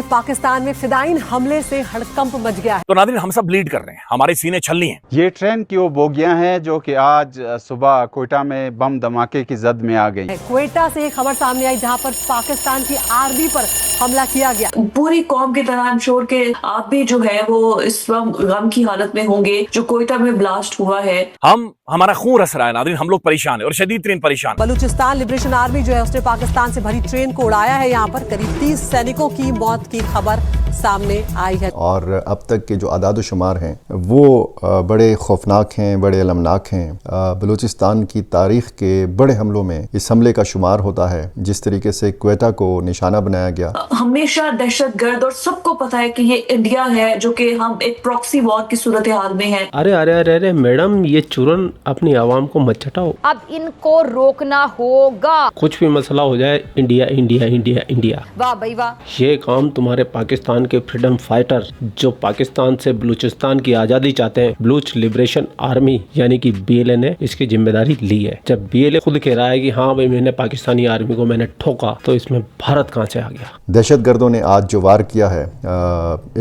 पाकिस्तान में फिदाइन हमले से हड़कंप मच गया है। तो नाज़रीन, हम सब लीड कर रहे हैं, हमारे सीने छलनी हैं। ये ट्रेन की वो बोगियां हैं जो कि आज सुबह कोयटा में बम धमाके की जद में आ गई। क्वेटा से एक खबर सामने आई जहां पर पाकिस्तान की आर्मी पर हमला किया गया। पूरी कौम की तरह इंश्योर के आप भी जो है वो इस वक्त गम की हालत में होंगे जो कोयटा में ब्लास्ट हुआ है। हमारा खून रस रहा है नाज़रीन, हम लोग परेशान है और शदीद तरीन परेशान। बलूचिस्तान लिबरेशन आर्मी जो है उसने पाकिस्तान से भरी ट्रेन को उड़ाया है। यहाँ पर करीब 30 सैनिकों की मौत की खबर सामने आई है और अब तक के जो आदाद शुमार हैं वो बड़े खौफनाक हैं, बड़े अलमनाक हैं। बलूचिस्तान की तारीख के बड़े हमलों में इस हमले का शुमार होता है। जिस तरीके से क्वेटा को निशाना बनाया गया, हमेशा दहशत गर्द और सबको पता है कि ये इंडिया है जो कि हम एक प्रॉक्सी वॉर की सूरत हाल में है। अरे अरे अरे अरे मैडम, ये चूरन अपनी आवाम को मत चटाओ। अब इनको रोकना होगा। कुछ भी मसला हो जाए, इंडिया इंडिया इंडिया इंडिया। वाह भाई वाह। ये काम तुम्हारे पाकिस्तान के फ्रीडम फाइटर जो पाकिस्तान से बलूचिस्तान की आज़ादी चाहते हैं, बलूच लिबरेशन आर्मी यानी कि BLA ने इसकी जिम्मेदारी ली है। जब BLA खुद कह रहा है कि हाँ भाई मैंने पाकिस्तानी आर्मी को मैंने ठोका, तो इसमें भारत कहाँ से आ गया? दहशतगर्दों ने आज जो वार किया है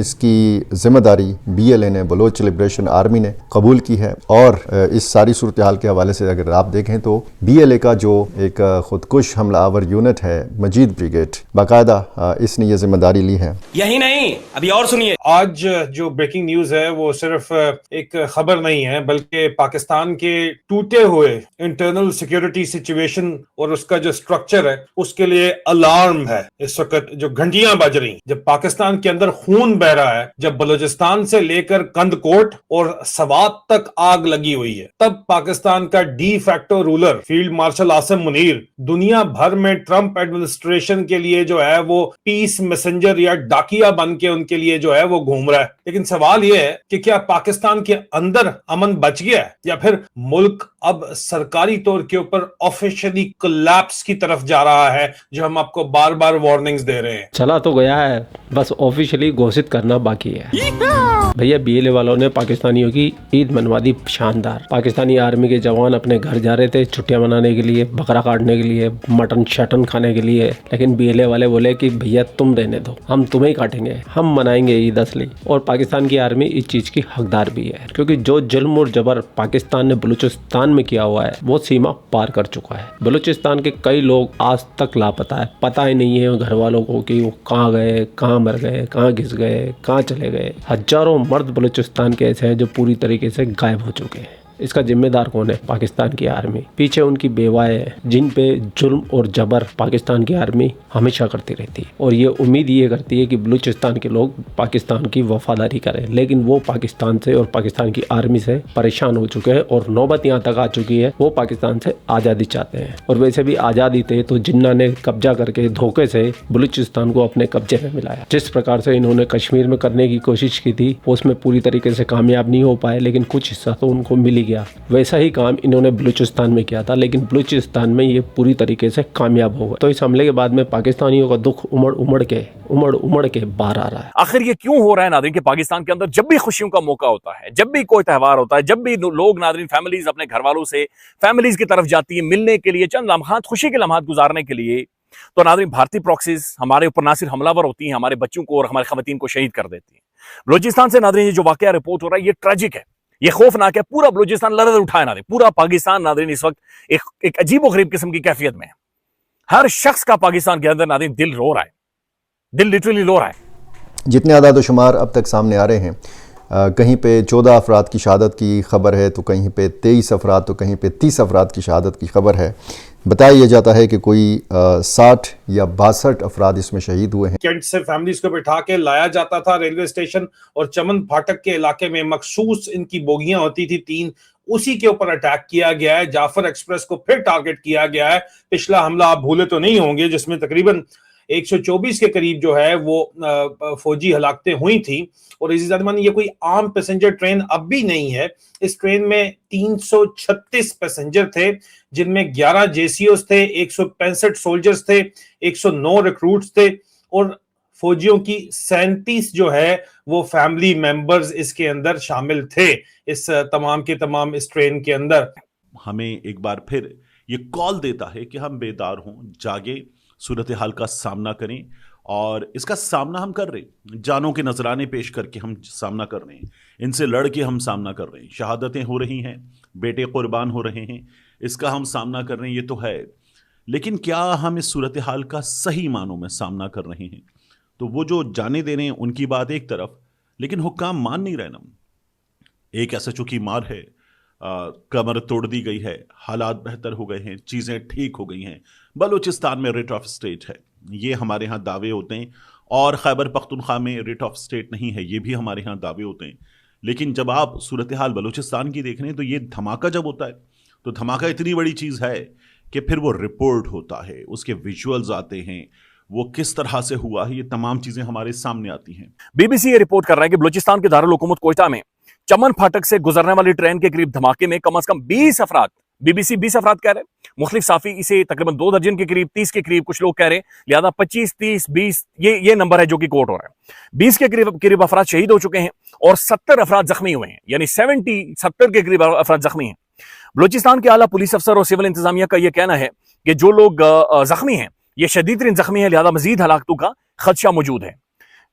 इसकी जिम्मेदारी BLA ने, बलोच लिबरेशन आर्मी ने कबूल की है। और इस सारी सूरत हाल के हवाले से अगर आप देखें तो BLA का जो एक खुदकुश हमलावर यूनिट है मजीद ब्रिगेड, बाकायदा इसने ये जिम्मेदारी ली है। यही नहीं, अभी और सुनिए। आज जो ब्रेकिंग न्यूज है वो सिर्फ एक खबर नहीं है, बल्कि पाकिस्तान के टूटे हुए इंटरनल सिक्योरिटी सिचुएशन और उसका जो स्ट्रक्चर है उसके लिए अलार्म है। इस वक्त जो घंटियां बज रही, जब पाकिस्तान के अंदर खून बह रहा है, जब बलूचिस्तान से लेकर कंदकोट और सवात तक आग लगी हुई है, तब पाकिस्तान का de facto ruler field marshal Asim Munir दुनिया भर में ट्रंप एडमिनिस्ट्रेशन के लिए जो है वो पीस मैसेंजर या डाकिया बन के उनके लिए जो है वो घूम रहा है। लेकिन सवाल यह है कि क्या पाकिस्तान के अंदर अमन बच गया है या फिर मुल्क अब सरकारी तौर के ऊपर ऑफिशियली कोलैप्स की तरफ जा रहा है, जो हम आपको बार बार वार्निंग्स दे रहे हैं। चला तो गया है, बस ऑफिशियली घोषित करना बाकी है। भैया BLA वालों ने पाकिस्तानियों की ईद मनवा दी शानदार। पाकिस्तानी आर्मी के जवान अपने घर जा रहे थे छुट्टियां मनाने के लिए, बकरा काटने के लिए, मटन शटन खाने के लिए, लेकिन BLA वाले बोले कि भैया तुम रहने दो, हम तुम्हें काटेंगे, हम मनाएंगे ईद असली। और पाकिस्तान की आर्मी इस चीज की हकदार भी है, क्योंकि जो जुल्म और जबर पाकिस्तान ने बलूचिस्तान में किया हुआ है वो सीमा पार कर चुका है। बलूचिस्तान के कई लोग आज तक लापता है, पता ही नहीं है घर वालों को कि वो कहाँ गए, कहाँ मर गए, कहाँ घिस गए, कहाँ चले गए। हजारों मर्द बलूचिस्तान के ऐसे हैं जो पूरी तरीके से गायब हो चुके हैं। इसका जिम्मेदार कौन है? पाकिस्तान की आर्मी। पीछे उनकी बेवाएं हैं जिन पे जुल्म और जबर पाकिस्तान की आर्मी हमेशा करती रहती है, और ये उम्मीद ये करती है कि बलूचिस्तान के लोग पाकिस्तान की वफादारी करें। लेकिन वो पाकिस्तान से और पाकिस्तान की आर्मी से परेशान हो चुके हैं और नौबत यहाँ तक आ चुकी है वो पाकिस्तान से आज़ादी चाहते हैं। और वैसे भी आज़ादी थे तो जिन्ना ने कब्जा करके धोखे से बलूचिस्तान को अपने कब्जे में मिलाया। जिस प्रकार से इन्होंने कश्मीर में करने की कोशिश की थी उसमें पूरी तरीके से कामयाब नहीं हो पाए, लेकिन कुछ हिस्सा तो उनको मिल ही गया। वैसा ही काम इन्होंने बलूचिस्तान में किया था, लेकिन बलूचिस्तान में ये पूरी तरीके से कामयाब हो गए। तो इस हमले के बाद में पाकिस्तानियों का दुख उमड़ उमड़ के बाहर आ रहा है। आखिर ये क्यों हो रहा है नाज़रीन कि पाकिस्तान के अंदर जब भी खुशियों का मौका होता है, जब भी कोई त्यौहार होता है, जब भी लोग नाज़रीन फैमिलीज अपने घर वालों से फैमिलीज की तरफ जाती है मिलने के लिए, चंद लम्हात खुशी के लम्हात गुजारने के लिए, तो नाज़रीन भारतीय प्रॉक्सीज हमारे ऊपर ना सिर्फ हमलावर होती हैं, हमारे बच्चों को और हमारे खवातीन को शहीद कर देती हैं। बलूचिस्तान से नाज़रीन ये जो वाकया रिपोर्ट हो रहा है ये ट्रेजिक है, ये खौफनाक है। पूरा बलूचिस्तान लरज़ उठा है नाज़रीन, पूरा पाकिस्तान नाज़रीन इस वक्त एक अजीब व गरीब किस्म की कैफियत में है। हर शख्स का पाकिस्तान के अंदर नाज़रीन दिल रो रहा है, दिल लिटरली रो रहा है। जितने आदाद शुमार अब तक सामने आ रहे हैं, कहीं पे 14 अफराद की शहादत की खबर है, तो कहीं पे 23 अफराद, तो कहीं पे 30 अफराद की शहादत की खबर है। बताया जाता है कि कोई 60 या 62 अफराद इसमें शहीद हुए हैं। कैंट से फैमिलीज को बिठा के लाया जाता था रेलवे स्टेशन, और चमन फाटक के इलाके में मखसूस इनकी बोगियां होती थी 3, उसी के ऊपर अटैक किया गया है। जाफर एक्सप्रेस को फिर टारगेट किया गया है। पिछला हमला आप भूले तो नहीं होंगे, जिसमें तकरीबन 124 के करीब जो है वो फौजी हलाकतें हुई थी। और इसी ज़माने में ये कोई आम पैसेंजर ट्रेन अब भी नहीं है। इस ट्रेन में 336 पैसेंजर थे, जिनमें 11 JCOs थे, 165 सोल्जर्स थे, 109 रिक्रूट्स थे, और फौजियों की 37 जो है वो फैमिली मेंबर्स इसके अंदर शामिल थे, इस तमाम के तमाम इस ट्रेन के अंदर। हमें एक बार फिर ये कॉल देता है कि हम बेदार हों, जागे, सूरत हाल का सामना करें और इसका सामना हम कर रहे हैं, जानों के नजराने पेश करके हम सामना कर रहे हैं, इनसे लड़ के हम सामना कर रहे हैं, शहादतें हो रही हैं, बेटे कुर्बान हो रहे हैं, इसका हम सामना कर रहे हैं, ये तो है। लेकिन क्या हम इस सूरत हाल का सही मानों में सामना कर रहे हैं? तो वो जो जाने दे रहे हैं उनकी बात एक तरफ, लेकिन हुक्काम मान नहीं रहे ना। एक SHO की मार है, कमर तोड़ दी गई है, हालात बेहतर हो गए हैं, चीज़ें ठीक हो गई हैं, बलूचिस्तान में रिट ऑफ स्टेट है, ये हमारे यहाँ दावे होते हैं, और खैबर पख्तूनख्वा में रिट ऑफ स्टेट नहीं है, ये भी हमारे यहाँ दावे होते हैं। लेकिन जब आप सूरत हाल बलूचिस्तान की देख रहे हैं तो ये धमाका जब होता है तो धमाका इतनी बड़ी चीज़ है कि फिर वो रिपोर्ट होता है, उसके विजुअल्स आते हैं, वो किस तरह से हुआ है, ये तमाम चीजें हमारे सामने आती हैं। BBC ये रिपोर्ट कर रहा है कि बलूचिस्तान के दारुल हुकूमत कोयटा में चमन फाटक से गुजरने वाली ट्रेन के करीब धमाके में कम से कम 20 अफराद, BBC 20 अफराद कह रहे हैं, मुख्तलिफ साफी इसे तकरीबन 2 दर्जन के करीब, 30 के करीब कुछ लोग कह रहे हैं, लिहाजा 25, 30, 20 ये नंबर है जो कि कोट हो रहा है। 20 के करीब अफराद शहीद हो चुके हैं और 70 अफराद जख्मी हुए हैं, यानी 70 के करीब अफराद जख्मी हैं। बलूचिस्तान के आला पुलिस अफसर और सिविल इंतजामिया का यह कहना है कि जो लोग जख्मी हैं ये शदीद तरीन जख्मी है, लिहाजा मजीद हलाकतों का खदशा मौजूद है।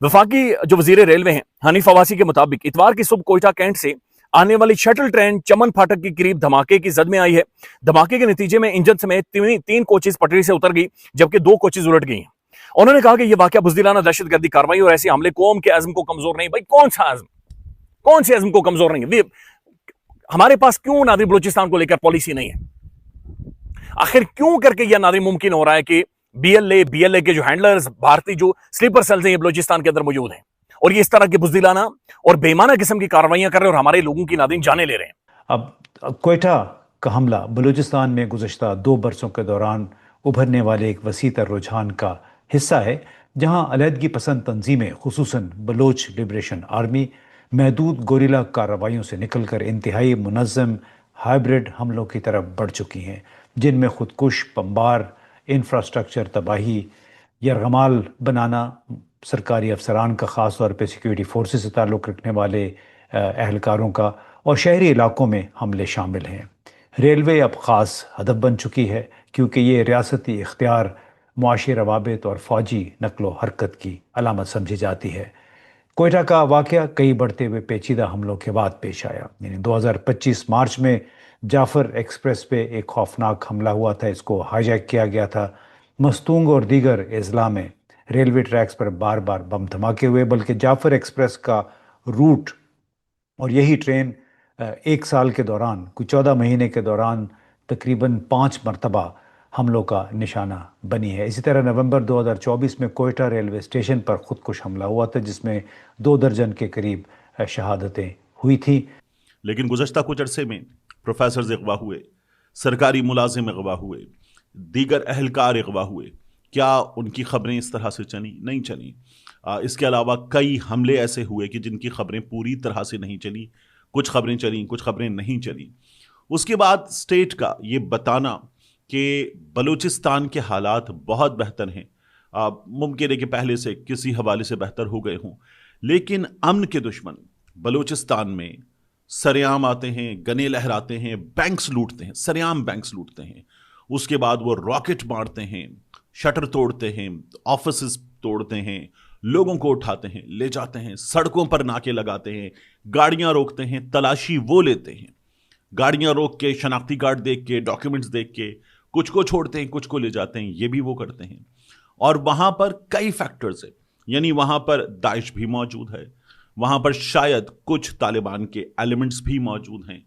वफाकी जो वजीर रेलवे हैं हनीफ अवासी के मुताबिक इतवार की सुबह कोयटा कैंट से आने वाली शटल ट्रेन चमन फाटक के करीब धमाके की जद में आई है। धमाके के नतीजे में इंजन समेत 3 कोचेज पटरी से उतर गई, जबकि 2 कोचेज उलट गई हैं। उन्होंने कहा कि यह वाकया बुज़दिलाना दहशतगर्दी कार्रवाई और ऐसे हमले कौम के अज़्म को कमजोर नहीं। भाई कौन से अज़्म को कमजोर नहीं है? हमारे पास क्यों नादिर बलूचिस्तान को लेकर पॉलिसी नहीं है? आखिर क्यों करके यह नादिर मुमकिन हो रहा है कि BLA के जो हैंडलर्स, भारतीय जो स्लीपर सेल्स हैं, ये बलूचिस्तान के अंदर मौजूद हैं और ये इस तरह की बुज़दिलाना और बेईमाना किस्म की कार्रवाइयां कर रहे हैं और हमारे लोगों की नादिन जाने ले रहे हैं। अब कोयटा का हमला बलूचिस्तान में गुज़श्ता 2 बरसों के दौरान उभरने वाले एक वसीतर रुझान का हिस्सा है, जहां अलहदगी पसंद तंजीमें खुसूसन बलोच लिबरेशन आर्मी महदूद गोरिल्ला कार्रवाइयों से निकलकर इंतहाई मुनज़्ज़म हाइब्रिड हमलों की तरफ बढ़ चुकी हैं, जिनमें खुदकुश, बमबार, इंफ्रास्ट्रक्चर तबाही, यरगमाल बनाना, सरकारी अफसरान का ख़ास तौर पर सिक्योरिटी फोर्सेस से ताल्लुक़ रखने वाले अहलकारों का और शहरी इलाकों में हमले शामिल हैं। रेलवे अब ख़ास हदफ बन चुकी है क्योंकि ये रियासती इख्तियार, मुआशी रवाबित और फ़ौजी नकलो हरकत की अलामत समझी जाती है। कोयटा का वाक़या कई बढ़ते हुए पेचीदा हमलों के बाद पेश आया। यानी 2025 मार्च में जाफ़र एक्सप्रेस पे एक खौफनाक हमला हुआ था, इसको हाईजैक किया गया था। मस्तूंग और दीगर अजला में रेलवे ट्रैक्स पर बार बार बम धमाके हुए, बल्कि जाफ़र एक्सप्रेस का रूट और यही ट्रेन 1 साल के दौरान, कुछ 14 महीने के दौरान तकरीबन 5 मरतबा हमलों का निशाना बनी है। इसी तरह नवंबर 2024 में कोयटा रेलवे स्टेशन पर खुदकुश हमला हुआ था, जिसमें 2 दर्जन के करीब शहादतें हुई थी। लेकिन गुज़श्ता कुछ अरसे में प्रोफेसर अगवा हुए, सरकारी मुलाजिम अगवा हुए, दीगर अहलकार अगवा हुए। क्या उनकी खबरें इस तरह से चली? नहीं चली। इसके अलावा कई हमले ऐसे हुए कि जिनकी खबरें पूरी तरह से नहीं चली, कुछ खबरें चली, कुछ खबरें नहीं चली। उसके बाद स्टेट का ये बताना कि बलूचिस्तान के हालात बहुत बेहतर हैं, मुमकिन है कि पहले से किसी हवाले से बेहतर हो गए हों, लेकिन अमन के दुश्मन बलूचिस्तान में सरेआम आते हैं, गने लहराते हैं, बैंक्स लूटते हैं, सरेआम बैंक्स लूटते हैं। उसके बाद वो रॉकेट मारते हैं, शटर तोड़ते हैं, ऑफिसेस तोड़ते हैं, लोगों को उठाते हैं, ले जाते हैं, सड़कों पर नाके लगाते हैं, गाड़ियां रोकते हैं, तलाशी वो लेते हैं, गाड़ियां रोक के शनाख्ती कार्ड देख के, डॉक्यूमेंट्स देख के, कुछ को छोड़ते हैं, कुछ को ले जाते हैं, ये भी वो करते हैं। और वहां पर कई फैक्टर्स है, यानी वहां पर दाइश भी मौजूद है, वहां पर शायद कुछ तालिबान के एलिमेंट्स भी मौजूद हैं,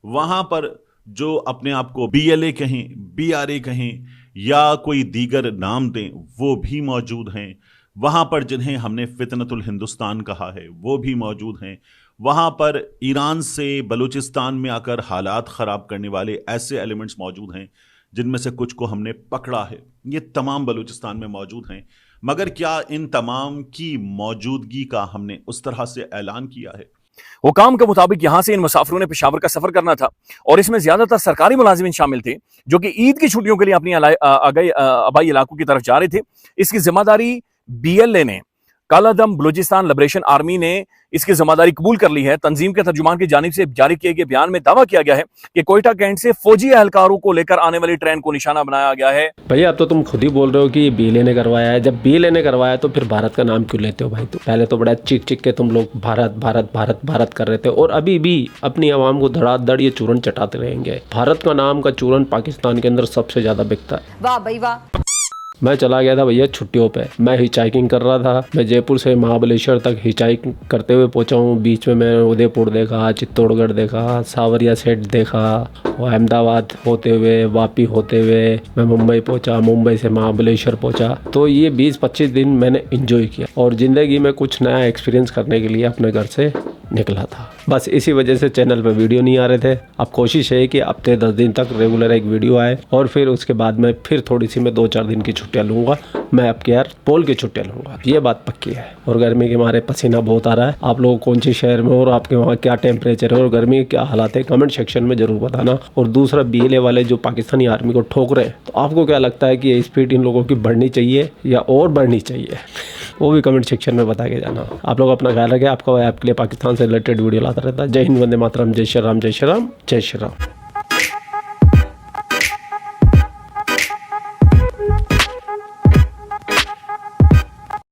वहां पर जो अपने आप को BLA कहें, BRA कहें या कोई दीगर नाम दें, वो भी मौजूद हैं, वहां पर जिन्हें हमने फितनतुल हिंदुस्तान कहा है वो भी मौजूद हैं, वहां पर ईरान से बलूचिस्तान में आकर हालात ख़राब करने वाले ऐसे एलिमेंट्स मौजूद हैं जिनमें से कुछ को हमने पकड़ा है। ये तमाम बलूचिस्तान में मौजूद हैं, मगर क्या इन तमाम की मौजूदगी का हमने उस तरह से ऐलान किया है? हुकाम के मुताबिक यहां से इन मुसाफिरों ने पेशावर का सफर करना था और इसमें ज्यादातर सरकारी मुलाजिमीन शामिल थे जो कि ईद की छुट्टियों के लिए अपनी आबाई इलाकों की तरफ जा रहे थे। इसकी जिम्मेदारी BLA ने कालादम बलूचिस्तान लिबरेशन आर्मी ने इसकी जिम्मेदारी कबूल कर ली है। तंजीम के तर्जुमान की जानिब से जारी किए गए बयान में दावा किया गया है कि कोयटा कैंट से फौजी एहलकारों को लेकर आने वाली ट्रेन को निशाना बनाया गया है। भैया अब तो तुम खुद ही बोल रहे हो कि ये BLA ने करवाया है। जब BLA ने करवाया तो फिर भारत का नाम क्यों लेते हो भाई? तो पहले तो बड़ा चिक चिक के तुम लोग भारत भारत भारत भारत कर रहे थे और अभी भी अपनी आवाम को धड़ाधड़ ये चूरन चटाते रहेंगे। भारत का नाम का चूरन पाकिस्तान के अंदर सबसे ज्यादा बिकता है। वाह भाई वाह। मैं चला गया था भैया छुट्टियों पे। मैं हिचाइकिंग कर रहा था। मैं जयपुर से महाबलेश्वर तक हिचाइक करते हुए पहुंचा हूँ। बीच में मैं उदयपुर देखा, चित्तौड़गढ़ देखा, सावरिया सेट देखा, अहमदाबाद होते हुए, वापी होते हुए मैं मुंबई पहुंचा, मुंबई से महाबलेश्वर पहुंचा। तो ये 20-25 दिन मैंने एंजॉय किया और ज़िंदगी में कुछ नया एक्सपीरियंस करने के लिए अपने घर से निकला था। बस इसी वजह से चैनल पे वीडियो नहीं आ रहे थे। अब कोशिश है कि हफ्ते 10 दिन तक रेगुलर एक वीडियो आए और फिर उसके बाद में फिर थोड़ी सी मैं 2-4 दिन की छुट्टियां लूँगा। मैं अब यार पोल की छुट्टियां लूँगा, ये बात पक्की है। और गर्मी के मारे पसीना बहुत आ रहा है। आप लोग कौन सी शहर में हो और आपके वहाँ क्या टेम्परेचर है और गर्मी के क्या हालात है, कमेंट सेक्शन में ज़रूर बताना। और दूसरा BLA वाले जो पाकिस्तानी आर्मी को ठोक रहे हैं, तो आपको क्या लगता है कि ये स्पीड इन लोगों की बढ़नी चाहिए या और बढ़नी चाहिए? वो भी कमेंट सेक्शन में बता के जाना। आप लोग अपना ख्याल रखें। आपके लिए पाकिस्तान से रिलेटेड वीडियो लाता रहता है। जय हिंद, वंदे मातरम, जय श्री राम, जय श्री राम, जय श्री राम।